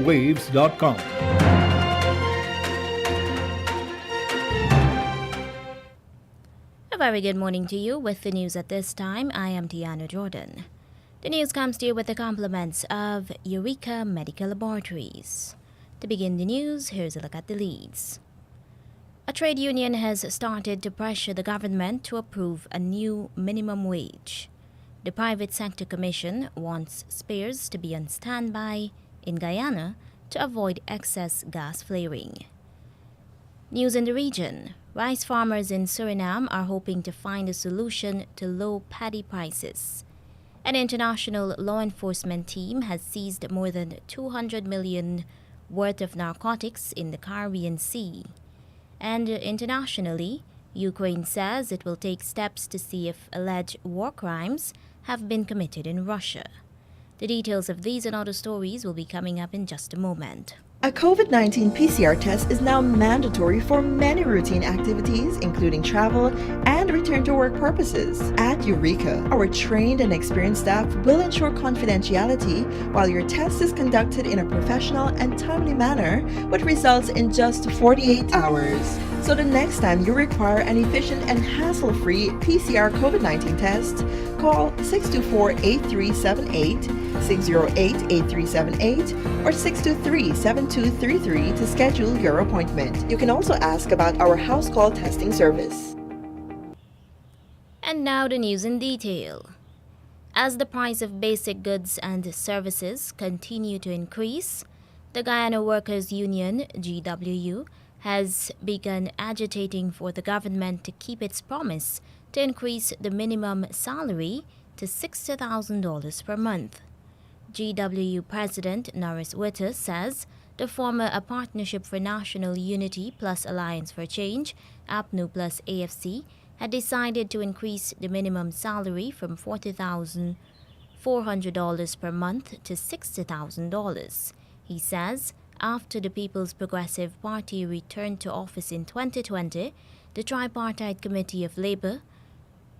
Waves.com. A very good morning to you. With the news at this time, I am Tiana Jordan. The news comes to you with the compliments of Eureka Medical Laboratories. To begin the news, here's a look at the leads. A trade union has started to pressure the government to approve a new minimum wage. The Private Sector Commission wants spares to be on standby in Guyana to avoid excess gas flaring. News in the region. Rice farmers in Suriname are hoping to find a solution to low paddy prices. An international law enforcement team has seized more than 200 million worth of narcotics in the Caribbean Sea. And internationally, Ukraine says it will take steps to see if alleged war crimes have been committed in Russia. The details of these and other stories will be coming up in just a moment. A COVID-19 PCR test is now mandatory for many routine activities, including travel and return-to-work purposes. At Eureka, our trained and experienced staff will ensure confidentiality while your test is conducted in a professional and timely manner, with results in just 48 hours. So the next time you require an efficient and hassle-free PCR COVID-19 test, call 624-8378, 608-8378, or 623-7233 to schedule your appointment. You can also ask about our house call testing service. And now the news in detail. As the price of basic goods and services continue to increase, the Guyana Workers Union, GWU, has begun agitating for the government to keep its promise to increase the minimum salary to $60,000 per month. GWU President Norris Witter says the former A Partnership for National Unity plus Alliance for Change, APNU plus AFC, had decided to increase the minimum salary from $40,400 per month to $60,000. He says after the People's Progressive Party returned to office in 2020, the Tripartite Committee of Labor,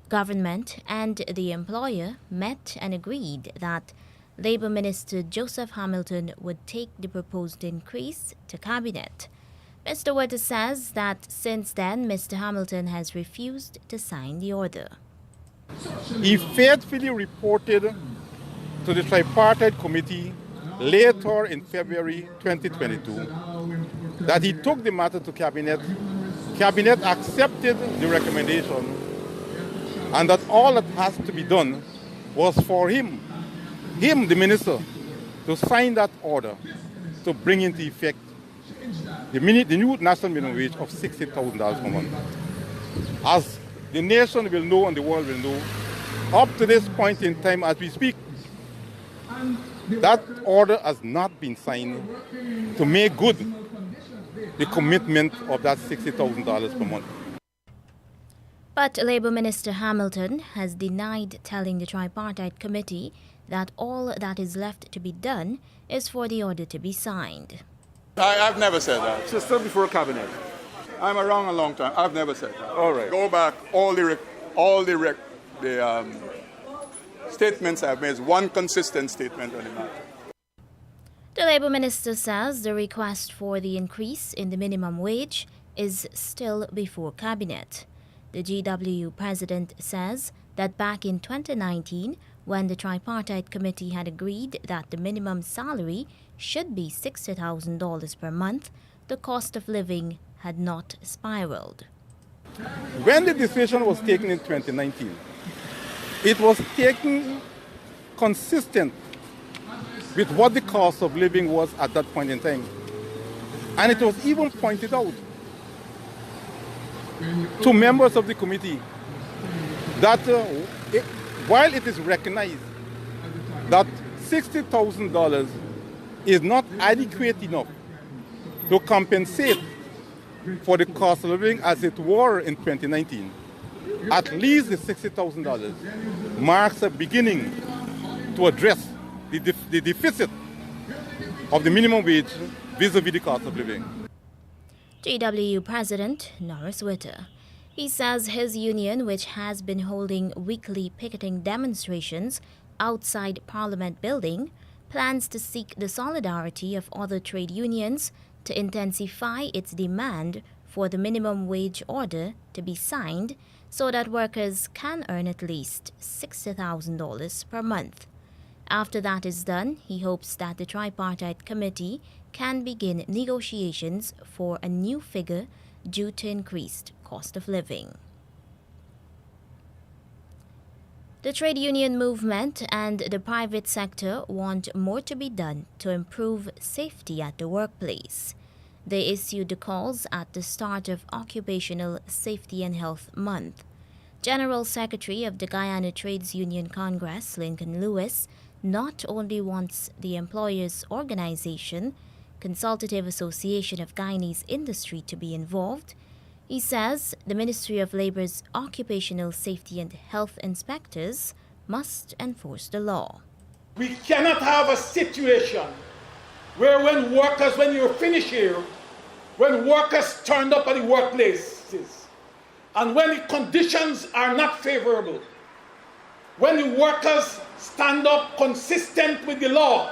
Government, and the employer met and agreed that Labor Minister Joseph Hamilton would take the proposed increase to Cabinet. Mr. Witter says that since then, Mr. Hamilton has refused to sign the order. He faithfully reported to the Tripartite Committee later in February 2022 that he took the matter to Cabinet. Cabinet accepted the recommendation, and that all that has to be done was for him, the minister, to sign that order to bring into effect the new national minimum wage of $60,000 per month. As the nation will know and the world will know, up to this point in time as we speak, that order has not been signed to make good the commitment of that $60,000 per month. But Labour Minister Hamilton has denied telling the Tripartite Committee that all that is left to be done is for the order to be signed. I've never said that. So still before cabinet. I'm around a long time. I've never said that. All right. Go back. All the statements I've made is one consistent statement on the matter. The Labour Minister says the request for the increase in the minimum wage is still before Cabinet. The GWU President says that back in 2019, when the Tripartite Committee had agreed that the minimum salary should be $60,000 per month, the cost of living had not spiraled. When the decision was taken in 2019, it was taken consistent with what the cost of living was at that point in time. And it was even pointed out to members of the committee that while it is recognized that $60,000 is not adequate enough to compensate for the cost of living as it were in 2019, at least the $60,000 marks a beginning to address the deficit of the minimum wage vis-a-vis the cost of living. GWU President Norris Witter. He says his union, which has been holding weekly picketing demonstrations outside Parliament building, plans to seek the solidarity of other trade unions to intensify its demand for the minimum wage order to be signed so that workers can earn at least $60,000 per month. After that is done, he hopes that the tripartite committee can begin negotiations for a new figure due to increased cost of living. The trade union movement and the private sector want more to be done to improve safety at the workplace. They issued the calls at the start of Occupational Safety and Health Month. General Secretary of the Guyana Trades Union Congress, Lincoln Lewis, not only wants the employers' organization, Consultative Association of Guyanese Industry, to be involved. He says the Ministry of Labor's occupational safety and health inspectors must enforce the law. We cannot have a situation where when you finish here, when workers turned up at the workplaces, and when the conditions are not favorable, when the workers stand up consistent with the law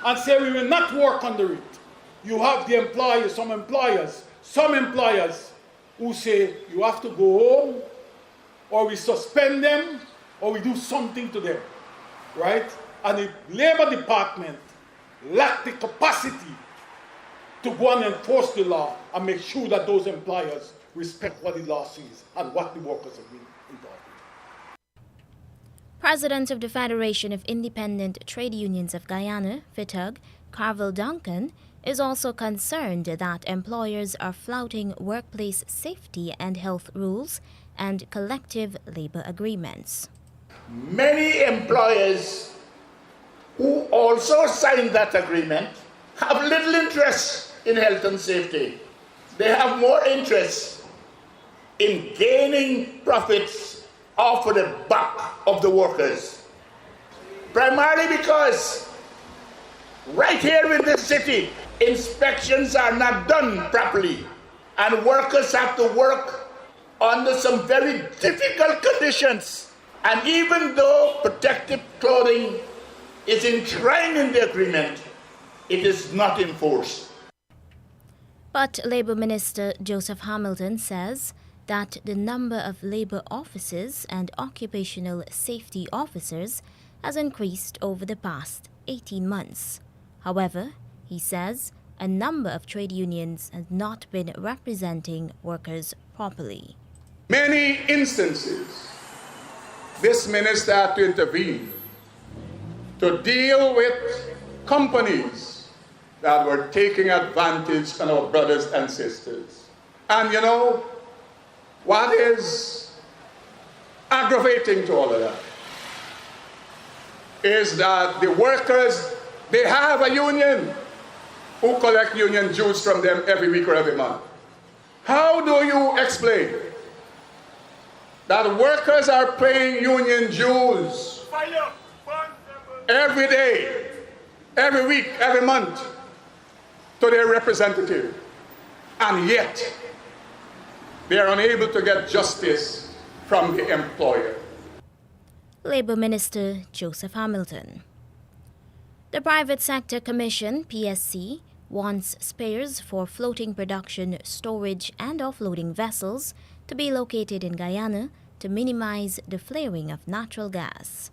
and say we will not work under it, you have the employers, some employers who say you have to go home, or we suspend them, or we do something to them, right? And the Labor Department lack the capacity to go and enforce the law and make sure that those employers respect what the law says and what the workers have been involved in. President of the Federation of Independent Trade Unions of Guyana, FITUG, Carvel Duncan, is also concerned that employers are flouting workplace safety and health rules and collective labor agreements. Many employers who also signed that agreement have little interest in health and safety. They have more interest in gaining profits off of the back of the workers. Primarily because right here in this city, inspections are not done properly, and workers have to work under some very difficult conditions. And even though protective clothing is enshrined in the agreement, it is not enforced. But Labour Minister Joseph Hamilton says that the number of labour officers and occupational safety officers has increased over the past 18 months. However, he says a number of trade unions have not been representing workers properly. Many instances, this minister had to intervene to deal with companies that were taking advantage of our brothers and sisters. And you know, what is aggravating to all of that is that the workers, they have a union who collect union dues from them every week or every month. How do you explain that workers are paying union dues every day, every week, every month to their representative, and yet they are unable to get justice from the employer? Labour Minister Joseph Hamilton. The Private Sector Commission, PSC, wants spares for floating production, storage and offloading vessels to be located in Guyana to minimize the flaring of natural gas.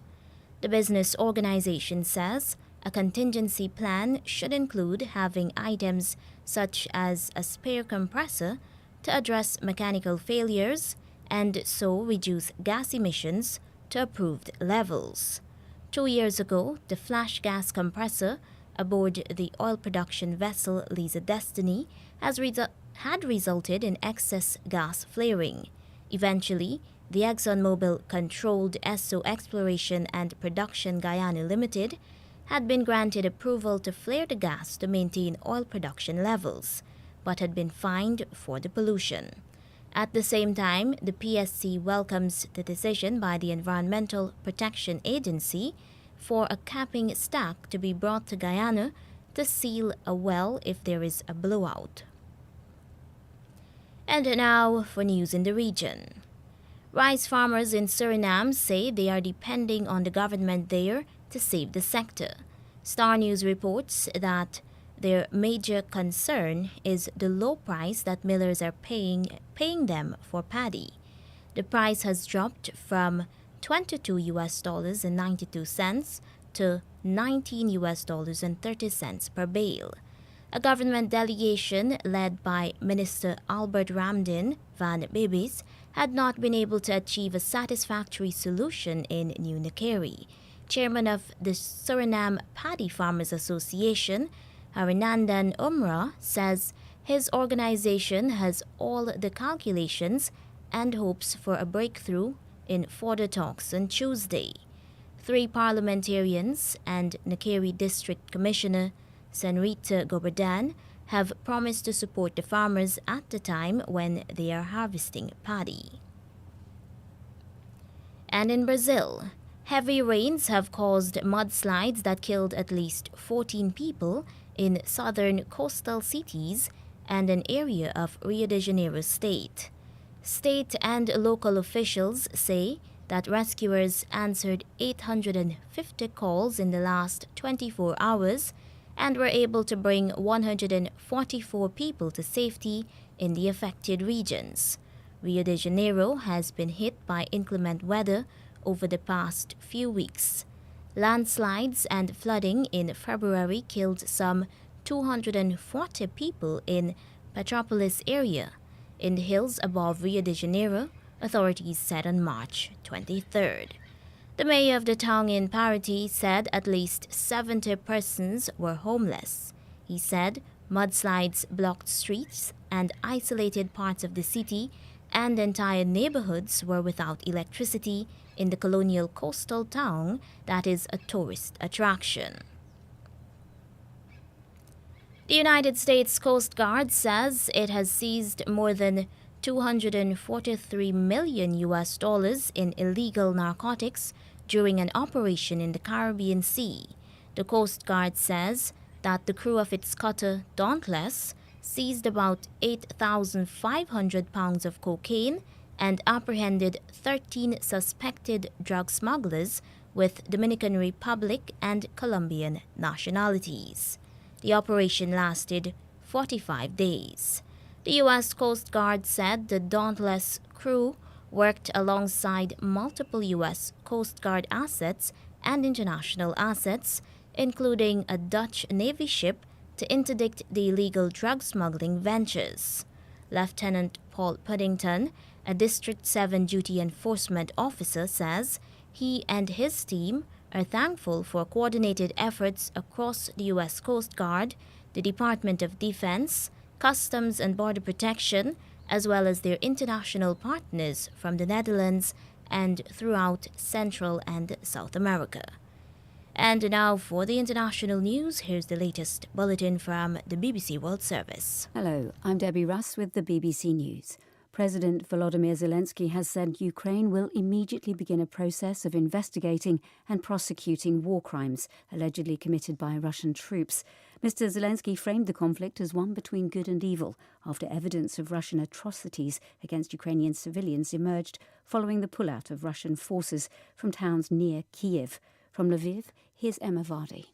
The business organization says a contingency plan should include having items such as a spare compressor to address mechanical failures and so reduce gas emissions to approved levels. 2 years ago, the flash gas compressor aboard the oil production vessel Liza Destiny had resulted in excess gas flaring. Eventually, the ExxonMobil-controlled Esso Exploration and Production Guyana Limited had been granted approval to flare the gas to maintain oil production levels, but had been fined for the pollution. At the same time, the PSC welcomes the decision by the Environmental Protection Agency for a capping stack to be brought to Guyana to seal a well if there is a blowout. And now for news in the region. Rice farmers in Suriname say they are depending on the government there to save the sector. Star News reports that their major concern is the low price that millers are paying them for paddy. The price has dropped from $22.92 to $19.30 per bale. A government delegation led by Minister Albert Ramdin van Bibis had not been able to achieve a satisfactory solution in New Nakeri. Chairman of the Suriname Paddy Farmers Association, Harinandan Umrah, says his organization has all the calculations and hopes for a breakthrough in further talks on Tuesday. 3 parliamentarians and Nakeri District Commissioner Senrita Goberdan have promised to support the farmers at the time when they are harvesting paddy. And in Brazil, heavy rains have caused mudslides that killed at least 14 people in southern coastal cities and an area of Rio de Janeiro state. State and local officials say that rescuers answered 850 calls in the last 24 hours and were able to bring 144 people to safety in the affected regions. Rio de Janeiro has been hit by inclement weather over the past few weeks. Landslides and flooding in February killed some 240 people in Petropolis area, in the hills above Rio de Janeiro, authorities said on March 23rd. The mayor of the town in Parati said at least 70 persons were homeless. He said mudslides blocked streets and isolated parts of the city, and entire neighborhoods were without electricity in the colonial coastal town that is a tourist attraction. The United States Coast Guard says it has seized more than $243 million in illegal narcotics during an operation in the Caribbean Sea. The Coast Guard says that the crew of its cutter Dauntless seized about 8,500 pounds of cocaine and apprehended 13 suspected drug smugglers with Dominican Republic and Colombian nationalities. The operation lasted 45 days. The U.S. Coast Guard said the Dauntless crew worked alongside multiple U.S. Coast Guard assets and international assets, including a Dutch Navy ship, to interdict the illegal drug smuggling ventures. Lieutenant Paul Puddington, a District 7 duty enforcement officer, says he and his team are thankful for coordinated efforts across the U.S. Coast Guard, the Department of Defense, Customs and Border Protection, as well as their international partners from the Netherlands and throughout Central and South America. And now for the international news, here's the latest bulletin from the BBC World Service. Hello, I'm Debbie Russ with the BBC News. President Volodymyr Zelensky has said Ukraine will immediately begin a process of investigating and prosecuting war crimes allegedly committed by Russian troops. Mr. Zelensky framed the conflict as one between good and evil after evidence of Russian atrocities against Ukrainian civilians emerged following the pullout of Russian forces from towns near Kyiv. From Lviv, here's Emma Vardy.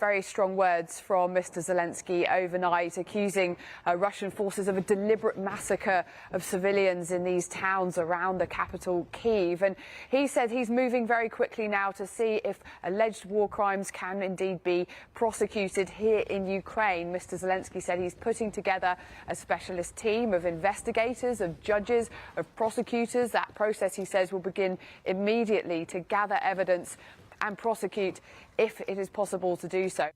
Very strong words from Mr. Zelensky overnight, accusing Russian forces of a deliberate massacre of civilians in these towns around the capital, Kyiv. And he said he's moving very quickly now to see if alleged war crimes can indeed be prosecuted here in Ukraine. Mr. Zelensky said he's putting together a specialist team of investigators, of judges, of prosecutors. That process, he says, will begin immediately to gather evidence and prosecute if it is possible to do so.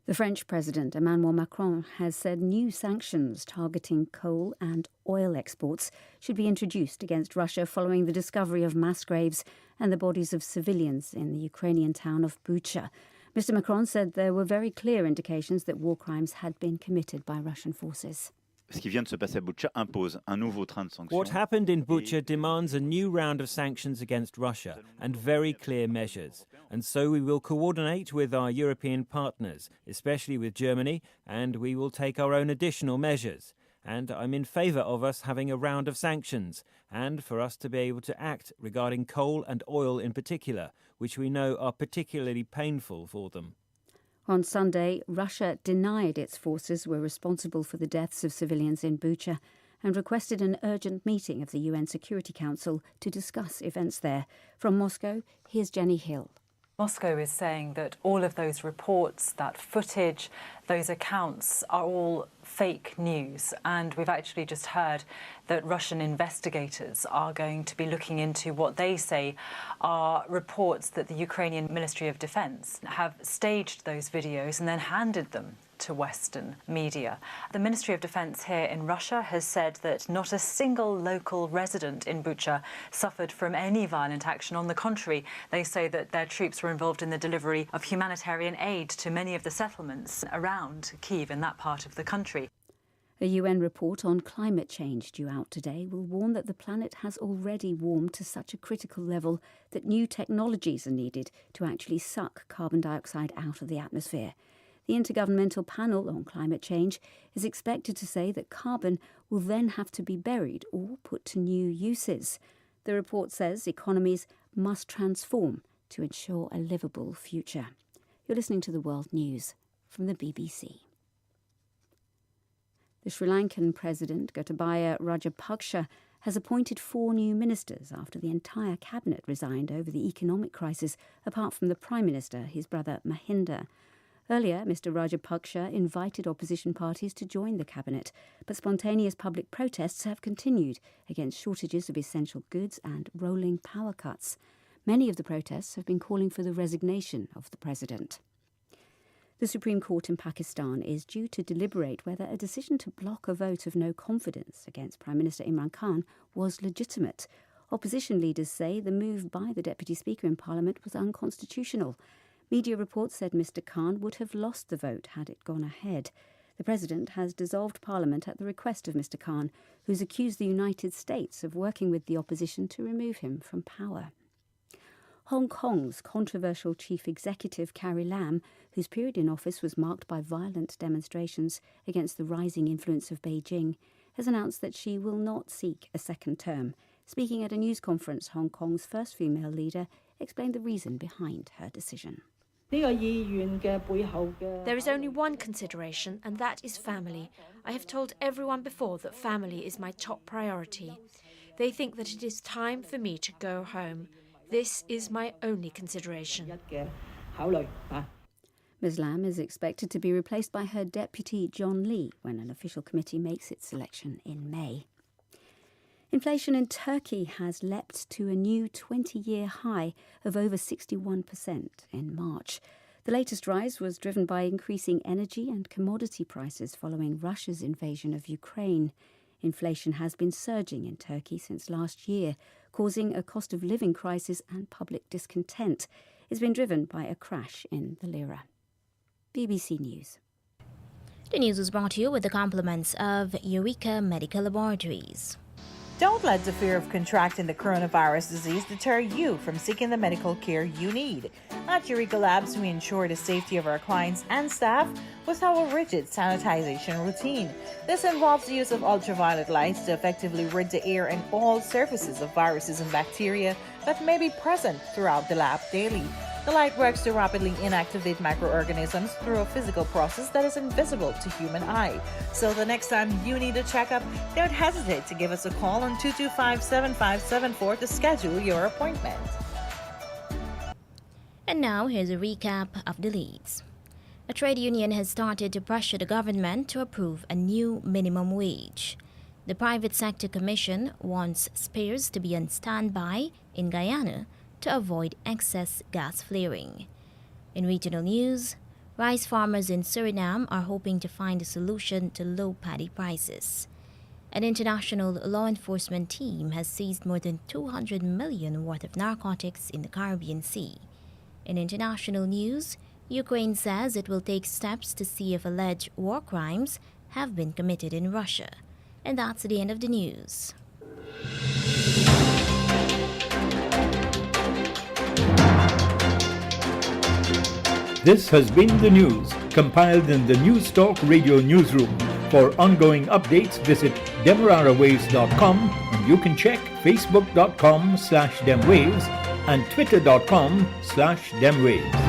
The French President Emmanuel Macron has said new sanctions targeting coal and oil exports should be introduced against Russia following the discovery of mass graves and the bodies of civilians in the Ukrainian town of Bucha. Mr. Macron said there were very clear indications that war crimes had been committed by Russian forces. Ce qui vient de se passer à Bucha impose un nouveau train de sanctions. What happened in Bucha demands a new round of sanctions against Russia and very clear measures. And so we will coordinate with our European partners, especially with Germany, and we will take our own additional measures. And I'm in favour of us having a round of sanctions and for us to be able to act regarding coal and oil in particular, which we know are particularly painful for them. On Sunday, Russia denied its forces were responsible for the deaths of civilians in Bucha and requested an urgent meeting of the UN Security Council to discuss events there. From Moscow, here's Jenny Hill. Moscow is saying that all of those reports, that footage, those accounts are all fake news. And we've actually just heard that Russian investigators are going to be looking into what they say are reports that the Ukrainian Ministry of Defense have staged those videos and then handed them to Western media. The Ministry of Defense here in Russia has said that not a single local resident in Bucha suffered from any violent action. On the contrary, they say that their troops were involved in the delivery of humanitarian aid to many of the settlements around Kyiv in that part of the country. A UN report on climate change due out today will warn that the planet has already warmed to such a critical level that new technologies are needed to actually suck carbon dioxide out of the atmosphere. The Intergovernmental Panel on Climate Change is expected to say that carbon will then have to be buried or put to new uses. The report says economies must transform to ensure a livable future. You're listening to the World News from the BBC. The Sri Lankan President, Gotabaya Rajapaksa, has appointed 4 new ministers after the entire cabinet resigned over the economic crisis, apart from the Prime Minister, his brother Mahinda. Earlier, Mr Rajapaksa invited opposition parties to join the cabinet, but spontaneous public protests have continued against shortages of essential goods and rolling power cuts. Many of the protests have been calling for the resignation of the president. The Supreme Court in Pakistan is due to deliberate whether a decision to block a vote of no confidence against Prime Minister Imran Khan was legitimate. Opposition leaders say the move by the Deputy Speaker in Parliament was unconstitutional. Media reports said Mr Khan would have lost the vote had it gone ahead. The President has dissolved Parliament at the request of Mr Khan, who's accused the United States of working with the opposition to remove him from power. Hong Kong's controversial chief executive Carrie Lam, whose period in office was marked by violent demonstrations against the rising influence of Beijing, has announced that she will not seek a second term. Speaking at a news conference, Hong Kong's first female leader explained the reason behind her decision. There is only one consideration, and that is family. I have told everyone before that family is my top priority. They think that it is time for me to go home. This is my only consideration. Ms Lam is expected to be replaced by her deputy John Lee when an official committee makes its selection in May. Inflation in Turkey has leapt to a new 20-year high of over 61% in March. The latest rise was driven by increasing energy and commodity prices following Russia's invasion of Ukraine. Inflation has been surging in Turkey since last year, causing a cost of living crisis and public discontent. It's been driven by a crash in the lira. BBC News. The news was brought to you with the compliments of Eureka Medical Laboratories. Don't let the fear of contracting the coronavirus disease deter you from seeking the medical care you need. At Eureka Labs, we ensure the safety of our clients and staff with our rigid sanitization routine. This involves the use of ultraviolet lights to effectively rid the air and all surfaces of viruses and bacteria that may be present throughout the lab daily. The light works to rapidly inactivate microorganisms through a physical process that is invisible to human eye. So the next time you need a checkup, don't hesitate to give us a call on 225-7574 to schedule your appointment. And now here's a recap of the leads. A trade union has started to pressure the government to approve a new minimum wage. The Private Sector Commission wants spares to be on standby in Guyana to avoid excess gas flaring. In regional news, rice farmers in Suriname are hoping to find a solution to low paddy prices. An international law enforcement team has seized more than 200 million worth of narcotics in the Caribbean Sea. In international news, Ukraine says it will take steps to see if alleged war crimes have been committed in Russia. And that's the end of the news. This has been the news, compiled in the News Talk Radio newsroom. For ongoing updates, visit demerarawaves.com, and you can check facebook.com/demwaves and twitter.com/demwaves.